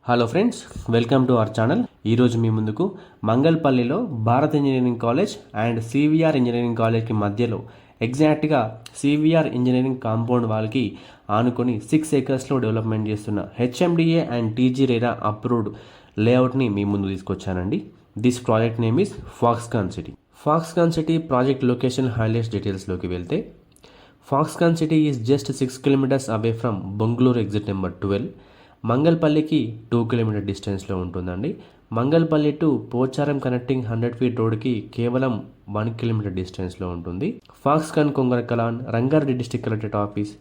Hello friends, welcome to our channel. ఈరోజు మీ ముందుకు మంగళపల్లిలో Bharat engineering college and CVR engineering కాలేజ్కి మధ్యలో ఎగ్జాక్ట్గా సివిఆర్ ఇంజనీరింగ్ కాంపౌండ్ వాళ్ళకి ఆనుకొని 6 acresలో డెవలప్మెంట్ చేస్తున్న HMDA and TG RERA approved లేఅవుట్ని మీ ముందు తీసుకొచ్చానండి. This project name is Foxconn city. Foxconn city project location highlights డీటెయిల్స్లోకి వెళ్తే, Foxconn city is just 6 kilometers away from Bengaluru exit number 12. మంగళపల్లికి 2 km డిస్టెన్స్లో ఉంటుందండి. Mangalpally to Pocharam connecting 100 feet రోడ్కి కేవలం 1 km డిస్టెన్స్లో ఉంటుంది. Foxconn Kongara Kalan Rangareddy district collectorate office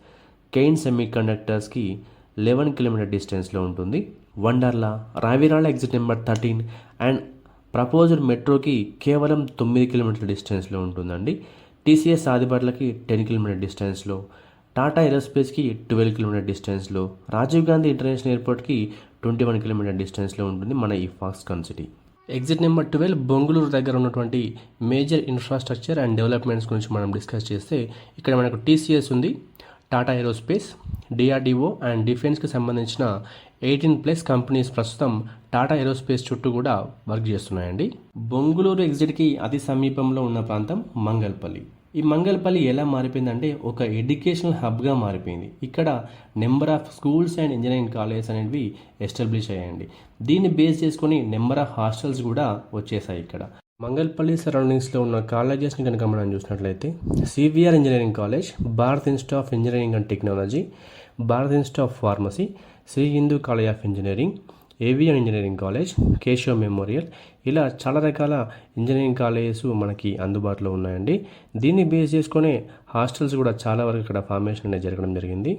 Kaynes semi కండక్టర్స్కి 11 km డిస్టెన్స్లో ఉంటుంది. Wonderla Raviryal exit number 13 and proposed మెట్రోకి కేవలం 9 km డిస్టెన్స్లో ఉంటుందండి. టీసీఎస్ ఆదిబట్లకి 10 km డిస్టెన్స్లో, టాటా ఏరోస్పేస్కి 12 km డిస్టెన్స్లో, రాజీవ్ గాంధీ ఇంటర్నేషనల్ ఎయిర్పోర్ట్కి 21 km డిస్టెన్స్లో ఉంటుంది మన ఈ Foxconn city. Exit number 12 Bengaluru దగ్గర ఉన్నటువంటి మేజర్ ఇన్ఫ్రాస్ట్రక్చర్ అండ్ డెవలప్మెంట్స్ గురించి మనం డిస్కస్ చేస్తే, ఇక్కడ మనకు టీసీఎస్ ఉంది, టాటా ఏరోస్పేస్, డిఆర్డిఓ అండ్ డిఫెన్స్కి సంబంధించిన 18+ కంపెనీస్ ప్రస్తుతం టాటా ఏరోస్పేస్ చుట్టూ కూడా వర్క్ చేస్తున్నాయండి. బెంగళూరు ఎగ్జిట్కి అతి సమీపంలో ఉన్న ప్రాంతం మంగళపల్లి. ఈ మంగళపల్లి ఎలా మారిపోయిందంటే ఒక ఎడ్యుకేషనల్ హబ్గా మారిపోయింది. ఇక్కడ number of schools and engineering colleges అనేవి ఎస్టాబ్లిష్ అయ్యాయండి. దీన్ని బేస్ చేసుకొని నెంబర్ ఆఫ్ హాస్టల్స్ కూడా వచ్చేసాయి. ఇక్కడ మంగళపల్లి సరౌండింగ్స్లో ఉన్న కాలేజెస్ని కనుక మనం చూసినట్లయితే, CVR engineering college, Bharat institute of engineering and technology, Bharat institute of pharmacy, Shri Hindu college of engineering, AVN engineering college, Keshav memorial, ఇలా చాలా రకాల ఇంజనీరింగ్ కాలేజెస్ మనకి అందుబాటులో ఉన్నాయండి. దీన్ని బేస్ చేసుకునే హాస్టల్స్ కూడా చాలా వరకు ఇక్కడ ఫార్మేషన్ అనేది జరగడం జరిగింది.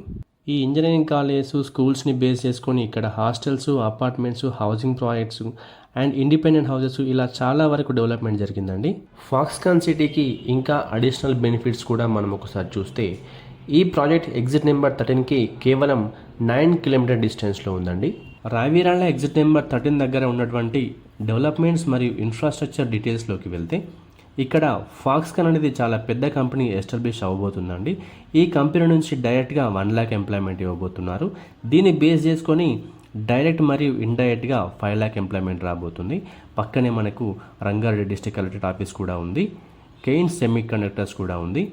ఈ ఇంజనీరింగ్ కాలేజెస్ స్కూల్స్ని బేస్ చేసుకొని ఇక్కడ hostels, apartments, housing projects and independent houses ఇలా చాలా వరకు డెవలప్మెంట్ జరిగిందండి. ఫాక్స్కాన్ సిటీకి ఇంకా అడిషనల్ బెనిఫిట్స్ కూడా మనం ఒకసారి చూస్తే, ఈ ప్రాజెక్ట్ ఎగ్జిట్ నెంబర్ 13కి కేవలం 9 km డిస్టెన్స్లో ఉందండి. రావిరాళ్ళ ఎగ్జిట్ నెంబర్ 13 దగ్గర ఉన్నటువంటి డెవలప్మెంట్స్ మరియు ఇన్ఫ్రాస్ట్రక్చర్ డీటెయిల్స్లోకి వెళ్తే, ఇక్కడ ఫాక్స్కాన్ అనేది చాలా పెద్ద కంపెనీ ఎస్టాబ్లిష్ అవ్వబోతుందండి. ఈ కంపెనీ నుంచి డైరెక్ట్గా 1 lakh ఎంప్లాయ్మెంట్ ఇవ్వబోతున్నారు. దీన్ని బేస్ చేసుకొని డైరెక్ట్ మరియు ఇండైరెక్ట్గా 5 lakh ఎంప్లాయ్మెంట్ రాబోతుంది. పక్కనే మనకు రంగారెడ్డి డిస్ట్రిక్ట్ కలెక్టరేట్ ఆఫీస్ కూడా ఉంది, కెయిన్ సెమీ కండక్టర్స్ కూడా ఉంది.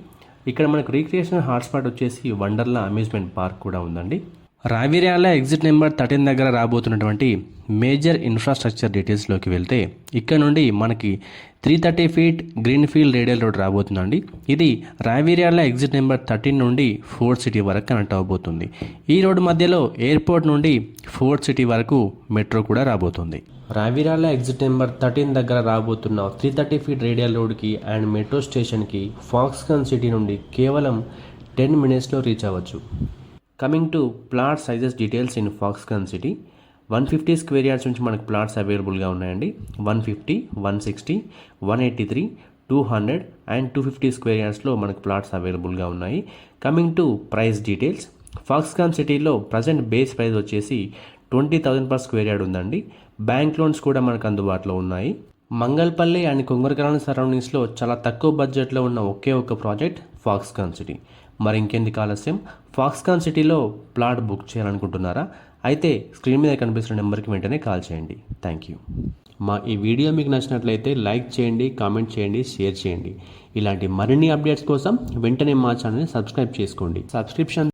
ఇక్కడ మనకు రీక్రియేషనల్ హాట్స్పాట్ వచ్చేసి వండర్లా అమ్యూజ్మెంట్ పార్క్ కూడా ఉందండి. రావిరాల ఎగ్జిట్ నెంబర్ 13 దగ్గర రాబోతున్నటువంటి మేజర్ ఇన్ఫ్రాస్ట్రక్చర్ డీటెయిల్స్లోకి వెళ్తే, ఇక్కడ నుండి మనకి 330 feet green field radial road రాబోతుందండి. ఇది రావిరాల ఎగ్జిట్ నెంబర్ 13 నుండి ఫోర్ట్ సిటీ వరకు కనెక్ట్ అవబోతుంది. ఈ రోడ్డు మధ్యలో ఎయిర్పోర్ట్ నుండి ఫోర్ట్ సిటీ వరకు మెట్రో కూడా రాబోతుంది. రావిరాల ఎగ్జిట్ నెంబర్ 13 దగ్గర రాబోతున్న 330 feet రేడియల్ రోడ్కి అండ్ మెట్రో స్టేషన్కి ఫాక్స్కాన్ సిటీ నుండి కేవలం 10 minutesలో రీచ్ అవ్వచ్చు. Coming to plot sizes details in Foxconn city, 150 square yards నుంచి మనకు ప్లాట్స్ అవైలబుల్గా ఉన్నాయండి. 150, 160, 183, 200 అండ్ 250 square yardsలో మనకు ప్లాట్స్ అవైలబుల్గా ఉన్నాయి. Coming to price details, Foxconn సిటీలో ప్రజెంట్ బేస్ ప్రైస్ వచ్చేసి 20,000 per square yard ఉందండి. బ్యాంక్ లోన్స్ కూడా మనకు అందుబాటులో ఉన్నాయి. మంగళపల్లి అండ్ కొంగరకలాన్ సరౌండింగ్స్లో చాలా తక్కువ బడ్జెట్లో ఉన్న ఒకే ఒక ప్రాజెక్ట్ ఫాక్స్కాన్ సిటీ. మరి ఇంకెందుకు ఆలస్యం, ఫాక్స్కాన్ సిటీలో ప్లాట్ బుక్ చేయాలనుకుంటున్నారా? అయితే స్క్రీన్ మీద కనిపిస్తున్న నెంబర్కి వెంటనే కాల్ చేయండి. Thank you. మా ఈ వీడియో మీకు నచ్చినట్లయితే లైక్ చేయండి, కామెంట్ చేయండి, షేర్ చేయండి. ఇలాంటి మరిన్ని అప్డేట్స్ కోసం వెంటనే మా ఛానల్ని సబ్స్క్రైబ్ చేసుకోండి. సబ్స్క్రిప్షన్